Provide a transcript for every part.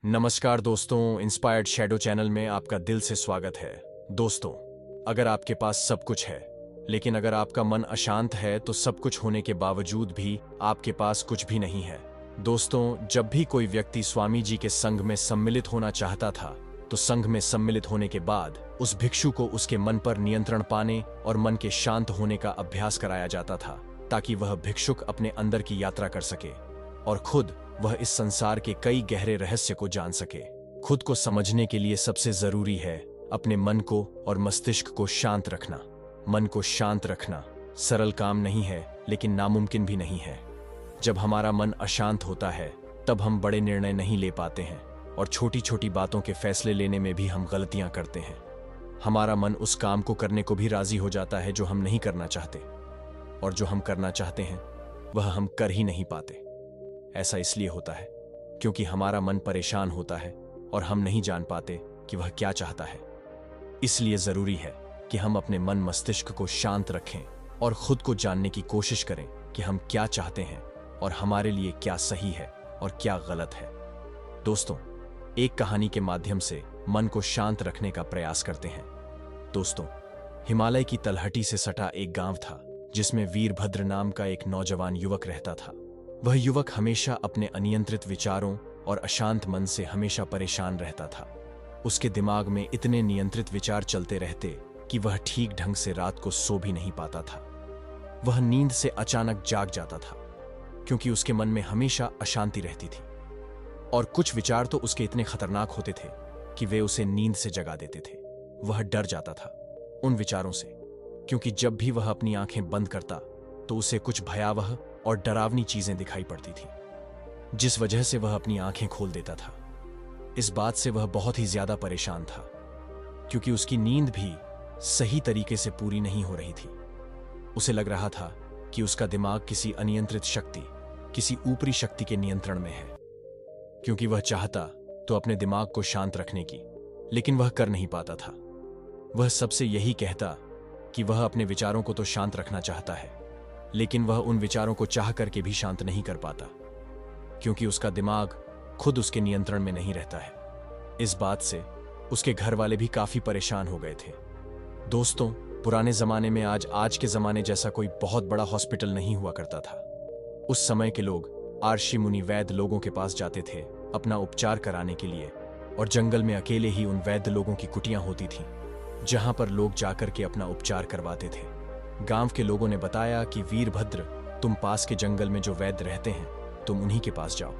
नमस्कार दोस्तों, inspired shadow channel में आपका दिल से स्वागत है। दोस्तों, अगर आपके पास सब कुछ है, लेकिन अगर आपका मन अशांत है तो सब कुछ होने के बावजूद भी आपके पास कुछ भी नहीं है। दोस्तों, जब भी कोई व्यक्ति स्वामी जी के संघ में सम्मिलित होना चाहता था, तो संघ में सम्मिलित होने के बाद उस भिक्षु को उसके मन पर नियंत्रण पाने और मन के शांत होने का अभ्यास कराया जाता था, ताकि वह भिक्षुक अपने अंदर की यात्रा कर सके और खुद वह इस संसार के कई गहरे रहस्य को जान सके। खुद को समझने के लिए सबसे जरूरी है अपने मन को और मस्तिष्क को शांत रखना। मन को शांत रखना सरल काम नहीं है, लेकिन नामुमकिन भी नहीं है। जब हमारा मन अशांत होता है, तब हम बड़े निर्णय नहीं ले पाते हैं और छोटी छोटी बातों के फैसले लेने में भी हम गलतियां करते हैं। हमारा मन उस काम को करने को भी राजी हो जाता है जो हम नहीं करना चाहते, और जो हम करना चाहते हैं वह हम कर ही नहीं पाते। ऐसा इसलिए होता है क्योंकि हमारा मन परेशान होता है और हम नहीं जान पाते कि वह क्या चाहता है। इसलिए जरूरी है कि हम अपने मन मस्तिष्क को शांत रखें और खुद को जानने की कोशिश करें कि हम क्या चाहते हैं और हमारे लिए क्या सही है और क्या गलत है। दोस्तों, एक कहानी के माध्यम से मन को शांत रखने का प्रयास करते हैं। दोस्तों, हिमालय की तलहटी से सटा एक गांव था जिसमें वीरभद्र नाम का एक नौजवान युवक रहता था। वह युवक हमेशा अपने अनियंत्रित विचारों और अशांत मन से हमेशा परेशान रहता था। उसके दिमाग में इतने नियंत्रित विचार चलते रहते कि वह ठीक ढंग से रात को सो भी नहीं पाता था। वह नींद से अचानक जाग जाता था क्योंकि उसके मन में हमेशा अशांति रहती थी, और कुछ विचार तो उसके इतने खतरनाक होते थे कि वे उसे नींद से जगा देते थे। वह डर जाता था उन विचारों से, क्योंकि जब भी वह अपनी आंखें बंद करता तो उसे कुछ भयावह और डरावनी चीजें दिखाई पड़ती थी, जिस वजह से वह अपनी आंखें खोल देता था। इस बात से वह बहुत ही ज्यादा परेशान था, क्योंकि उसकी नींद भी सही तरीके से पूरी नहीं हो रही थी। उसे लग रहा था कि उसका दिमाग किसी अनियंत्रित शक्ति, किसी ऊपरी शक्ति के नियंत्रण में है। क्योंकि वह चाहता तो अपने दिमाग को शांत रखने की, लेकिन वह कर नहीं पाता था। वह सबसे यही कहता कि वह अपने विचारों को तो शांत रखना चाहता है, लेकिन वह उन विचारों को चाह करके भी शांत नहीं कर पाता, क्योंकि उसका दिमाग खुद उसके नियंत्रण में नहीं रहता है। इस बात से उसके घर वाले भी काफी परेशान हो गए थे। दोस्तों, पुराने जमाने में आज के जमाने जैसा कोई बहुत बड़ा हॉस्पिटल नहीं हुआ करता था। उस समय के लोग आर्षि मुनि वैद्य लोगों के पास जाते थे अपना उपचार कराने के लिए, और जंगल में अकेले ही उन वैद्य लोगों की कुटियां होती थीं, जहां पर लोग जाकर के अपना उपचार करवाते थे। गांव के लोगों ने बताया कि वीरभद्र, तुम पास के जंगल में जो वैद्य रहते हैं, तुम उन्हीं के पास जाओ,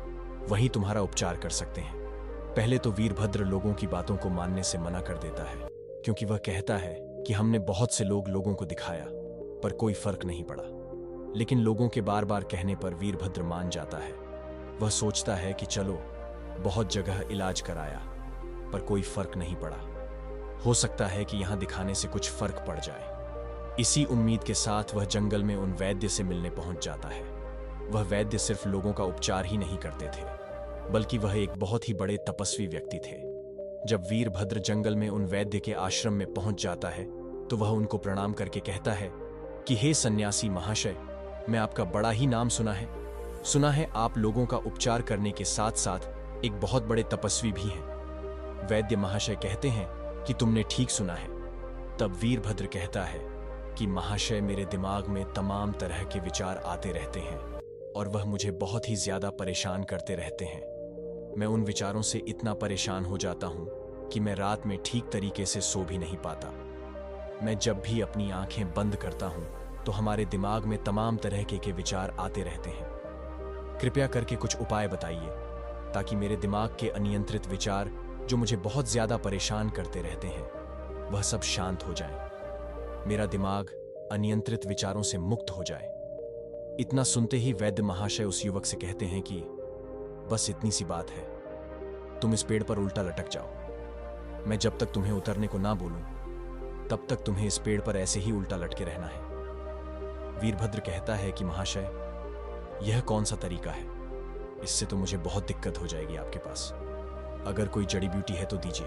वहीं तुम्हारा उपचार कर सकते हैं। पहले तो वीरभद्र लोगों की बातों को मानने से मना कर देता है, क्योंकि वह कहता है कि हमने बहुत से लोगों को दिखाया पर कोई फर्क नहीं पड़ा। लेकिन लोगों के बार बार कहने पर वीरभद्र मान जाता है। वह सोचता है कि चलो, बहुत जगह इलाज कराया पर कोई फर्क नहीं पड़ा, हो सकता है कि यहां दिखाने से कुछ फर्क पड़ जाए। इसी उम्मीद के साथ वह जंगल में उन वैद्य से मिलने पहुंच जाता है। वह वैद्य सिर्फ लोगों का उपचार ही नहीं करते थे, बल्कि वह एक बहुत ही बड़े तपस्वी व्यक्ति थे। जब वीरभद्र जंगल में उन वैद्य के आश्रम में पहुंच जाता है, तो वह उनको प्रणाम करके कहता है कि हे सन्यासी महाशय, मैं आपका बड़ा ही नाम सुना है आप लोगों का उपचार करने के साथ साथ एक बहुत बड़े तपस्वी भी हैं। वैद्य महाशय कहते हैं कि तुमने ठीक सुना है। तब वीरभद्र कहता है कि महाशय, मेरे दिमाग में तमाम तरह के विचार आते रहते हैं और वह मुझे बहुत ही ज्यादा परेशान करते रहते हैं। मैं उन विचारों से इतना परेशान हो जाता हूं कि मैं रात में ठीक तरीके से सो भी नहीं पाता। मैं जब भी अपनी आंखें बंद करता हूं तो हमारे दिमाग में तमाम तरह के विचार आते रहते हैं। कृपया करके कुछ उपाय बताइए ताकि मेरे दिमाग के अनियंत्रित विचार, जो मुझे बहुत ज्यादा परेशान करते रहते हैं, वह सब शांत हो जाएं। मेरा दिमाग अनियंत्रित विचारों से मुक्त हो जाए। इतना सुनते ही वैद्य महाशय उस युवक से कहते हैं कि बस इतनी सी बात है, तुम इस पेड़ पर उल्टा लटक जाओ। मैं जब तक तुम्हें उतरने को ना बोलूं, तब तक तुम्हें इस पेड़ पर ऐसे ही उल्टा लटके रहना है। वीरभद्र कहता है कि महाशय, यह कौन सा तरीका है? इससे तो मुझे बहुत दिक्कत हो जाएगी आपके पास। अगर कोई जड़ी बूटी है तो दीजिए,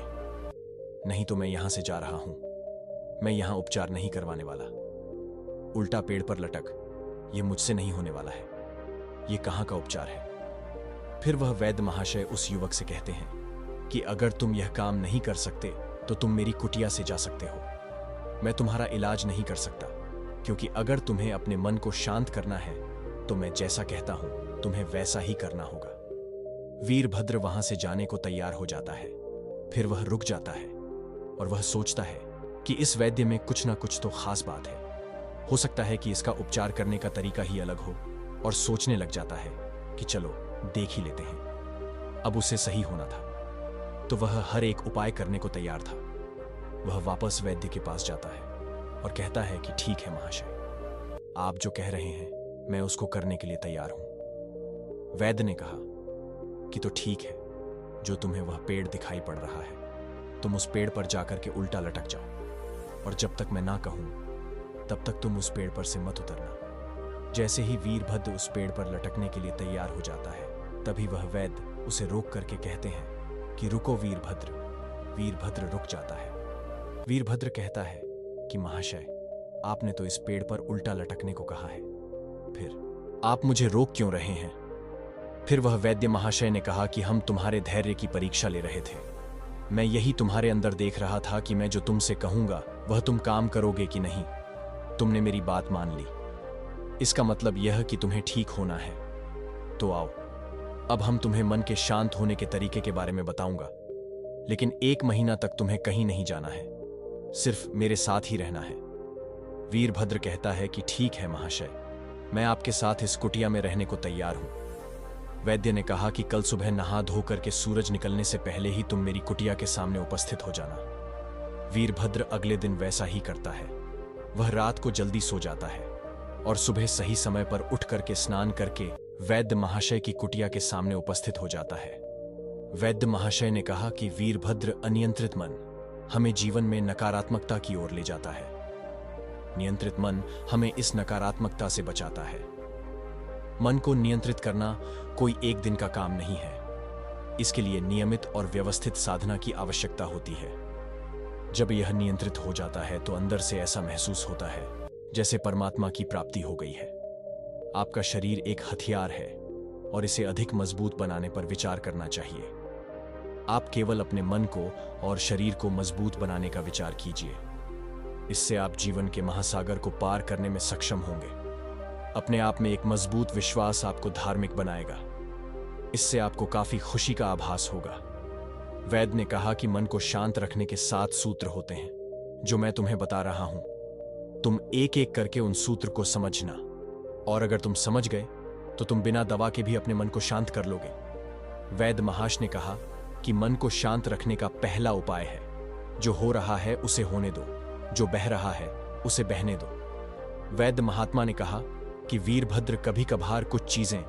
नहीं तो मैं यहां से जा रहा हूं। मैं यहां उपचार नहीं करवाने वाला। उल्टा पेड़ पर लटक, यह मुझसे नहीं होने वाला है। यह कहां का उपचार है? फिर वह वैद्य महाशय उस युवक से कहते हैं कि अगर तुम यह काम नहीं कर सकते तो तुम मेरी कुटिया से जा सकते हो। मैं तुम्हारा इलाज नहीं कर सकता, क्योंकि अगर तुम्हें अपने मन को शांत करना है तो मैं जैसा कहता हूं तुम्हें वैसा ही करना होगा। वीरभद्र वहां से जाने को तैयार हो जाता है। फिर वह रुक जाता है और वह सोचता है कि इस वैद्य में कुछ ना कुछ तो खास बात है। हो सकता है कि इसका उपचार करने का तरीका ही अलग हो, और सोचने लग जाता है कि चलो देख ही लेते हैं। अब उसे सही होना था, तो वह हर एक उपाय करने को तैयार था। वह वापस वैद्य के पास जाता है और कहता है कि ठीक है महाशय, आप जो कह रहे हैं मैं उसको करने के लिए तैयार हूं। वैद्य ने कहा कि तो ठीक है, जो तुम्हें वह पेड़ दिखाई पड़ रहा है तुम उस पेड़ पर जाकर के उल्टा लटक जाओ, और जब तक मैं ना कहूं तब तक तुम उस पेड़ पर से मत उतरना। जैसे ही वीरभद्र उस पेड़ पर लटकने के लिए तैयार हो जाता है, तभी वह वैद्य उसे रोक करके कहते हैं कि रुको वीरभद्र। वीरभद्र रुक जाता है। वीरभद्र कहता है कि महाशय, आपने तो इस पेड़ पर उल्टा लटकने को कहा है, फिर आप मुझे रोक क्यों रहे हैं? फिर वह वैद्य महाशय ने कहा कि हम तुम्हारे धैर्य की परीक्षा ले रहे थे। मैं यही तुम्हारे अंदर देख रहा था कि मैं जो तुमसे कहूंगा वह तुम काम करोगे कि नहीं। तुमने मेरी बात मान ली, इसका मतलब यह कि तुम्हें ठीक होना है। तो आओ, अब हम तुम्हें मन के शांत होने के तरीके के बारे में बताऊंगा, लेकिन 1 महीना तक तुम्हें कहीं नहीं जाना है, सिर्फ मेरे साथ ही रहना है। वीरभद्र कहता है कि ठीक है महाशय, मैं आपके साथ इस कुटिया में रहने को तैयार हूं। वैद्य ने कहा कि कल सुबह नहा धो करके सूरज निकलने से पहले ही तुम मेरी कुटिया के सामने उपस्थित हो जाना। वीरभद्र अगले दिन वैसा ही करता है। वह रात को जल्दी सो जाता है और सुबह सही समय पर उठ करके स्नान करके वैद्य महाशय की कुटिया के सामने उपस्थित हो जाता है। वैद्य महाशय ने कहा कि वीरभद्र, अनियंत्रित मन हमें जीवन में नकारात्मकता की ओर ले जाता है। नियंत्रित मन हमें इस नकारात्मकता से बचाता है। मन को नियंत्रित करना कोई एक दिन का काम नहीं है। इसके लिए नियमित और व्यवस्थित साधना की आवश्यकता होती है। जब यह नियंत्रित हो जाता है तो अंदर से ऐसा महसूस होता है जैसे परमात्मा की प्राप्ति हो गई है। आपका शरीर एक हथियार है और इसे अधिक मजबूत बनाने पर विचार करना चाहिए। आप केवल अपने मन को और शरीर को मजबूत बनाने का विचार कीजिए। इससे आप जीवन के महासागर को पार करने में सक्षम होंगे। अपने आप में एक मजबूत विश्वास आपको धार्मिक बनाएगा। इससे आपको काफी खुशी का आभास होगा। वैद्य ने कहा कि मन को शांत रखने के 7 सूत्र होते हैं जो मैं तुम्हें बता रहा हूं। तुम एक एक करके उन सूत्र को समझना, और अगर तुम समझ गए तो तुम बिना दवा के भी अपने मन को शांत कर लोगे। वैद्य महाश ने कहा कि मन को शांत रखने का पहला उपाय है, जो हो रहा है उसे होने दो, जो बह रहा है उसे बहने दो। वैद्य महात्मा ने कहा कि वीरभद्र, कभी कभार कुछ चीजें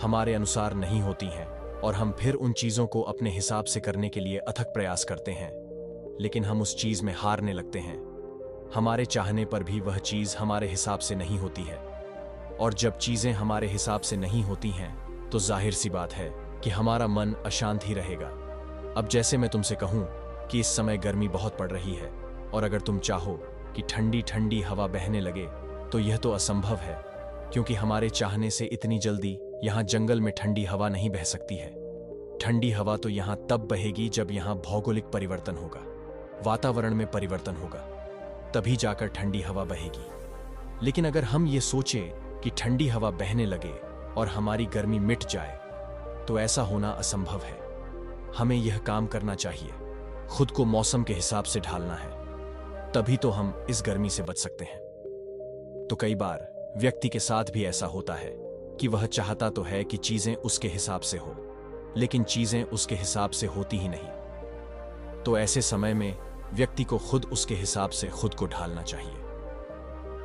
हमारे अनुसार नहीं होती हैं और हम फिर उन चीजों को अपने हिसाब से करने के लिए अथक प्रयास करते हैं, लेकिन हम उस चीज में हारने लगते हैं। हमारे चाहने पर भी वह चीज हमारे हिसाब से नहीं होती है, और जब चीजें हमारे हिसाब से नहीं होती हैं तो जाहिर सी बात है कि हमारा मन अशांत ही रहेगा। अब जैसे मैं तुमसे कहूं कि इस समय गर्मी बहुत पड़ रही है, और अगर तुम चाहो कि ठंडी ठंडी हवा बहने लगे तो यह तो असंभव है, क्योंकि हमारे चाहने से इतनी जल्दी यहाँ जंगल में ठंडी हवा नहीं बह सकती है। ठंडी हवा तो यहाँ तब बहेगी जब यहाँ भौगोलिक परिवर्तन होगा, वातावरण में परिवर्तन होगा, तभी जाकर ठंडी हवा बहेगी। लेकिन अगर हम ये सोचें कि ठंडी हवा बहने लगे और हमारी गर्मी मिट जाए, तो ऐसा होना असंभव है। हमें यह काम करना चाहिए, खुद को मौसम के हिसाब से ढालना है, तभी तो हम इस गर्मी से बच सकते हैं। तो कई बार व्यक्ति के साथ भी ऐसा होता है कि वह चाहता तो है कि चीजें उसके हिसाब से हो, लेकिन चीजें उसके हिसाब से होती ही नहीं। तो ऐसे समय में व्यक्ति को खुद उसके हिसाब से खुद को ढालना चाहिए,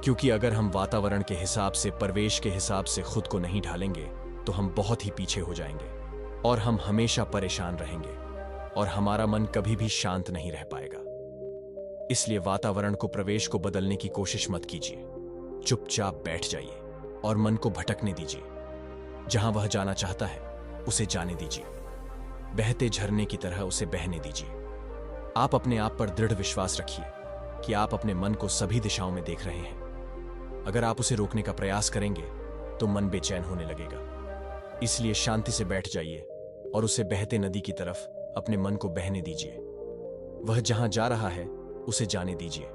क्योंकि अगर हम वातावरण के हिसाब से, परिवेश के हिसाब से खुद को नहीं ढालेंगे तो हम बहुत ही पीछे हो जाएंगे और हम हमेशा परेशान रहेंगे और हमारा मन कभी भी शांत नहीं रह पाएगा। इसलिए वातावरण को, प्रवेश को बदलने की कोशिश मत कीजिए। चुपचाप बैठ जाइए और मन को भटकने दीजिए। जहां वह जाना चाहता है उसे जाने दीजिए, बहते झरने की तरह उसे बहने दीजिए। आप अपने आप पर दृढ़ विश्वास रखिए कि आप अपने मन को सभी दिशाओं में देख रहे हैं। अगर आप उसे रोकने का प्रयास करेंगे तो मन बेचैन होने लगेगा। इसलिए शांति से बैठ जाइए और उसे बहते नदी की तरफ अपने मन को बहने दीजिए। वह जहां जा रहा है उसे जाने दीजिए।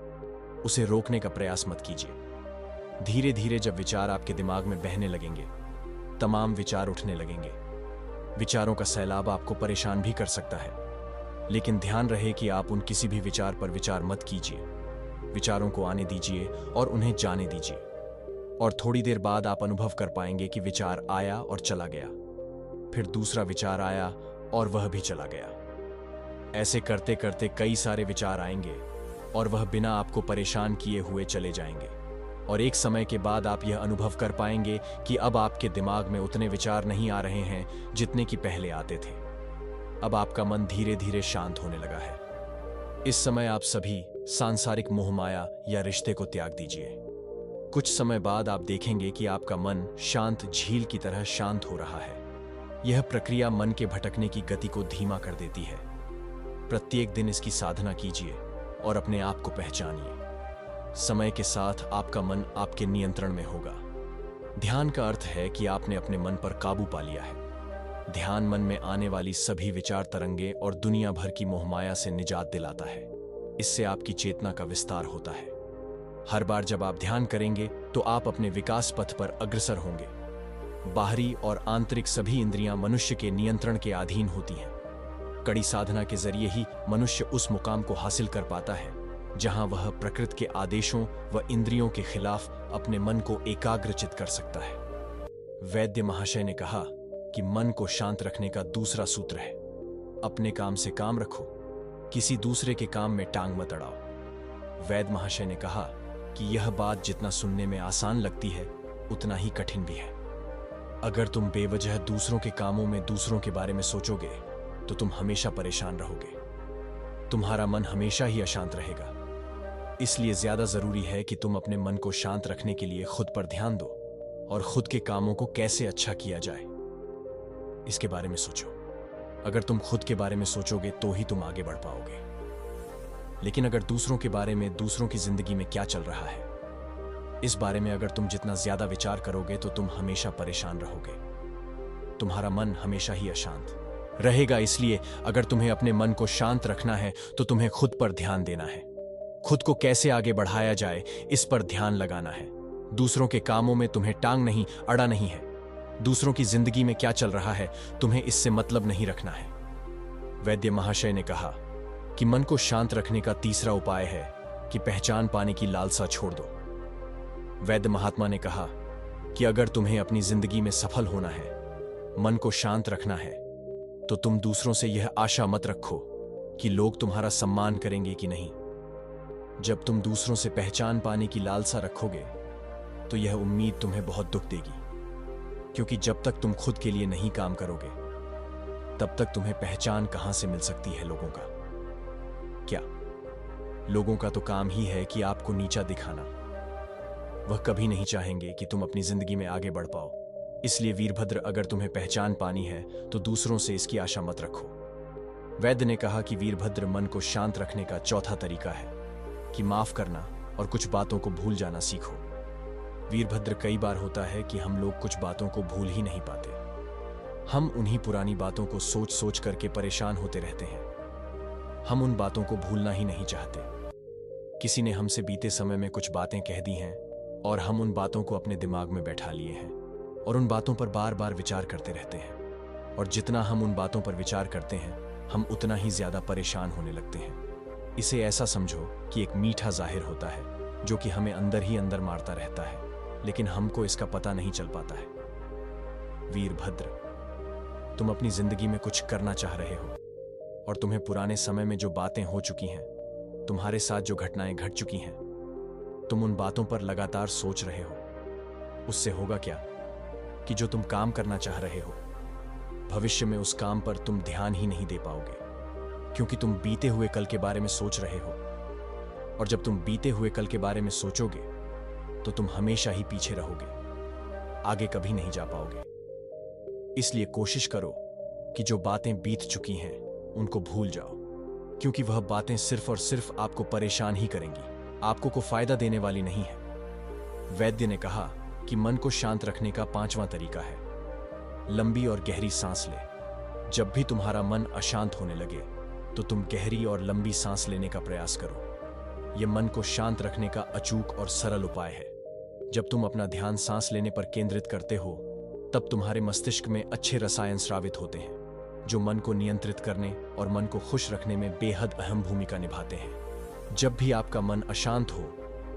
उसे रोकने का प्रयास मत कीजिए। धीरे धीरे जब विचार आपके दिमाग में बहने लगेंगे, तमाम विचार उठने लगेंगे। विचारों का सैलाब आपको परेशान भी कर सकता है, लेकिन ध्यान रहे कि आप उन किसी भी विचार पर विचार मत कीजिए। विचारों को आने दीजिए और उन्हें जाने दीजिए। और थोड़ी देर बाद आप अनुभव कर पाएंगे कि विचार आया और चला गया, फिर दूसरा विचार आया और वह भी चला गया। ऐसे करते करते कई सारे विचार आएंगे और वह बिना आपको परेशान किए हुए चले जाएंगे। और एक समय के बाद आप यह अनुभव कर पाएंगे कि अब आपके दिमाग में उतने विचार नहीं आ रहे हैं जितने कि पहले आते थे। अब आपका मन धीरे धीरे शांत होने लगा है। इस समय आप सभी सांसारिक मोहमाया या रिश्ते को त्याग दीजिए। कुछ समय बाद आप देखेंगे कि आपका मन शांत झील की तरह शांत हो रहा है। यह प्रक्रिया मन के भटकने की गति को धीमा कर देती है। प्रत्येक दिन इसकी साधना कीजिए और अपने आप को पहचानिए। समय के साथ आपका मन आपके नियंत्रण में होगा। ध्यान का अर्थ है कि आपने अपने मन पर काबू पा लिया है। ध्यान मन में आने वाली सभी विचार तरंगे और दुनिया भर की मोहमाया से निजात दिलाता है। इससे आपकी चेतना का विस्तार होता है। हर बार जब आप ध्यान करेंगे तो आप अपने विकास पथ पर अग्रसर होंगे। बाहरी और आंतरिक सभी इंद्रियां मनुष्य के नियंत्रण के अधीन होती हैं। कड़ी साधना के जरिए ही मनुष्य उस मुकाम को हासिल कर पाता है जहां वह प्रकृति के आदेशों व इंद्रियों के खिलाफ अपने मन को एकाग्रचित कर सकता है। वैद्य महाशय ने कहा कि मन को शांत रखने का दूसरा सूत्र है, अपने काम से काम रखो, किसी दूसरे के काम में टांग मत अड़ाओ। वैद्य महाशय ने कहा कि यह बात जितना सुनने में आसान लगती है उतना ही कठिन भी है। अगर तुम बेवजह दूसरों के कामों में दूसरों के बारे में सोचोगे तो तुम हमेशा परेशान रहोगे। तुम्हारा मन हमेशा ही अशांत रहेगा। इसलिए ज्यादा जरूरी है कि तुम अपने मन को शांत रखने के लिए खुद पर ध्यान दो और खुद के कामों को कैसे अच्छा किया जाए इसके बारे में सोचो। अगर तुम खुद के बारे में सोचोगे तो ही तुम आगे बढ़ पाओगे। लेकिन अगर दूसरों के बारे में, दूसरों की जिंदगी में क्या चल रहा है, इस बारे में अगर तुम जितना ज्यादा विचार करोगे तो तुम हमेशा परेशान रहोगे। तुम्हारा मन हमेशा ही अशांत रहेगा। इसलिए अगर तुम्हें अपने मन को शांत रखना है तो तुम्हें खुद पर ध्यान देना है। खुद को कैसे आगे बढ़ाया जाए इस पर ध्यान लगाना है। दूसरों के कामों में तुम्हें टांग नहीं अड़ा नहीं है। दूसरों की जिंदगी में क्या चल रहा है तुम्हें इससे मतलब नहीं रखना है। वैद्य महाशय ने कहा कि मन को शांत रखने का तीसरा उपाय है कि पहचान पाने की लालसा छोड़ दो। वैद्य महात्मा ने कहा कि अगर तुम्हें अपनी जिंदगी में सफल होना है, मन को शांत रखना है, तो तुम दूसरों से यह आशा मत रखो कि लोग तुम्हारा सम्मान करेंगे कि नहीं। जब तुम दूसरों से पहचान पाने की लालसा रखोगे तो यह उम्मीद तुम्हें बहुत दुख देगी, क्योंकि जब तक तुम खुद के लिए नहीं काम करोगे तब तक तुम्हें पहचान कहां से मिल सकती है लोगों का। क्या लोगों का तो काम ही है कि आपको नीचा दिखाना। वह कभी नहीं चाहेंगे कि तुम अपनी जिंदगी में आगे बढ़ पाओ। इसलिए वीरभद्र, अगर तुम्हें पहचान पानी है तो दूसरों से इसकी आशा मत रखो। वैद्य ने कहा कि वीरभद्र, मन को शांत रखने का चौथा तरीका है कि माफ करना और कुछ बातों को भूल जाना सीखो। वीरभद्र, कई बार होता है कि हम लोग कुछ बातों को भूल ही नहीं पाते। हम उन्हीं पुरानी बातों को सोच सोच करके परेशान होते रहते हैं। हम उन बातों को भूलना ही नहीं चाहते। किसी ने हमसे बीते समय में कुछ बातें कह दी हैं और हम उन बातों को अपने दिमाग में बैठा लिए हैं और उन बातों पर बार बार विचार करते रहते हैं। और जितना हम उन बातों पर विचार करते हैं हम उतना ही ज्यादा परेशान होने लगते हैं। इसे ऐसा समझो कि एक मीठा जाहिर होता है जो कि हमें अंदर ही अंदर मारता रहता है, लेकिन हमको इसका पता नहीं चल पाता है। वीरभद्र, तुम अपनी जिंदगी में कुछ करना चाह रहे हो और तुम्हें पुराने समय में जो बातें हो चुकी हैं, तुम्हारे साथ जो घटनाएं घट चुकी हैं, तुम उन बातों पर लगातार सोच रहे हो। उससे होगा क्या कि जो तुम काम करना चाह रहे हो, भविष्य में उस काम पर तुम ध्यान ही नहीं दे पाओगे, क्योंकि तुम बीते हुए कल के बारे में सोच रहे हो। और जब तुम बीते हुए कल के बारे में सोचोगे तो तुम हमेशा ही पीछे रहोगे, आगे कभी नहीं जा पाओगे। इसलिए कोशिश करो कि जो बातें बीत चुकी हैं उनको भूल जाओ, क्योंकि वह बातें सिर्फ और सिर्फ आपको परेशान ही करेंगी, आपको को फायदा देने वाली नहीं है। वैद्य ने कहा कि मन को शांत रखने का पांचवां तरीका है, लंबी और गहरी सांस ले। जब भी तुम्हारा मन अशांत होने लगे तो तुम गहरी और लंबी सांस लेने का प्रयास करो। यह मन को शांत रखने का अचूक और सरल उपाय है। जब तुम अपना ध्यान सांस लेने पर केंद्रित करते हो तब तुम्हारे मस्तिष्क में अच्छे रसायन स्रावित होते हैं जो मन को नियंत्रित करने और मन को खुश रखने में बेहद अहम भूमिका निभाते हैं। जब भी आपका मन अशांत हो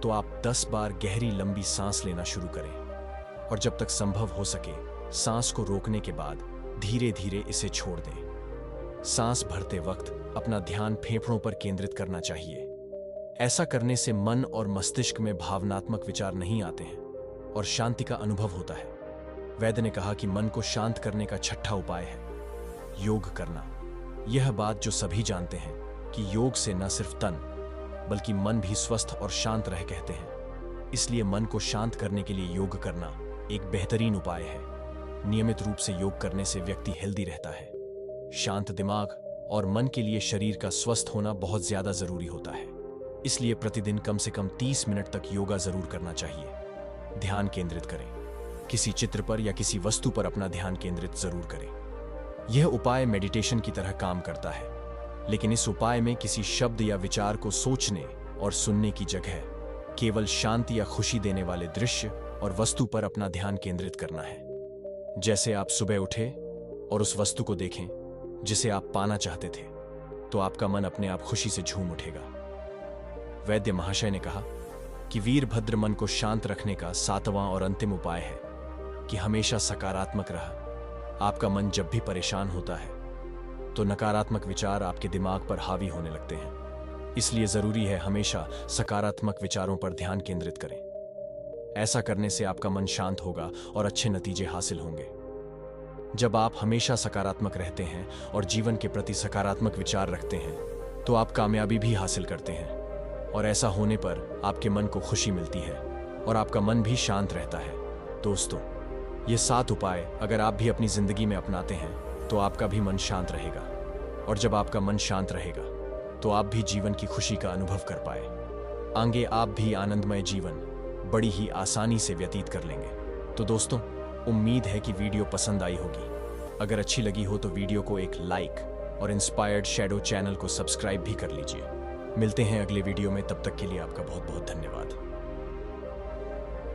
तो आप 10 बार गहरी लंबी सांस लेना शुरू करें और जब तक संभव हो सके सांस को रोकने के बाद धीरे धीरे इसे छोड़ दें। सांस भरते वक्त अपना ध्यान फेफड़ों पर केंद्रित करना चाहिए। ऐसा करने से मन और मस्तिष्क में भावनात्मक विचार नहीं आते हैं और शांति का अनुभव होता है। वैद्य ने कहा कि मन को शांत करने का छठा उपाय है योग करना। यह बात जो सभी जानते हैं कि योग से न सिर्फ तन बल्कि मन भी स्वस्थ और शांत रह कहते हैं। इसलिए मन को शांत करने के लिए योग करना एक बेहतरीन उपाय है। नियमित रूप से योग करने से व्यक्ति हेल्दी रहता है। शांत दिमाग और मन के लिए शरीर का स्वस्थ होना बहुत ज्यादा जरूरी होता है। इसलिए प्रतिदिन कम से कम 30 मिनट तक योगा जरूर करना चाहिए। ध्यान केंद्रित करें। किसी चित्र पर या किसी वस्तु पर अपना ध्यान केंद्रित जरूर करें। यह उपाय मेडिटेशन की तरह काम करता है, लेकिन इस उपाय में किसी शब्द या विचार को सोचने और सुनने की जगह केवल शांति या खुशी देने वाले दृश्य और वस्तु पर अपना ध्यान केंद्रित करना है। जैसे आप सुबह उठे और उस वस्तु को देखें जिसे आप पाना चाहते थे, तो आपका मन अपने आप खुशी से झूम उठेगा। वैद्य महाशय ने कहा कि वीरभद्र मन को शांत रखने का 7वां और अंतिम उपाय है कि हमेशा सकारात्मक रह। आपका मन जब भी परेशान होता है तो नकारात्मक विचार आपके दिमाग पर हावी होने लगते हैं। इसलिए जरूरी है हमेशा सकारात्मक विचारों पर ध्यान केंद्रित करें। ऐसा करने से आपका मन शांत होगा और अच्छे नतीजे हासिल होंगे। जब आप हमेशा सकारात्मक रहते हैं और जीवन के प्रति सकारात्मक विचार रखते हैं तो आप कामयाबी भी हासिल करते हैं और ऐसा होने पर आपके मन को खुशी मिलती है और आपका मन भी शांत रहता है। दोस्तों, ये 7 उपाय अगर आप भी अपनी जिंदगी में अपनाते हैं तो आपका भी मन शांत रहेगा और जब आपका मन शांत रहेगा तो आप भी जीवन की खुशी का अनुभव कर पाए। आगे आप भी आनंदमय जीवन बड़ी ही आसानी से व्यतीत कर लेंगे। तो दोस्तों, उम्मीद है कि वीडियो पसंद आई होगी। अगर अच्छी लगी हो तो वीडियो को एक लाइक और इंस्पायर्ड शैडो चैनल को सब्सक्राइब भी कर लीजिए। मिलते हैं अगले वीडियो में, तब तक के लिए आपका बहुत बहुत धन्यवाद।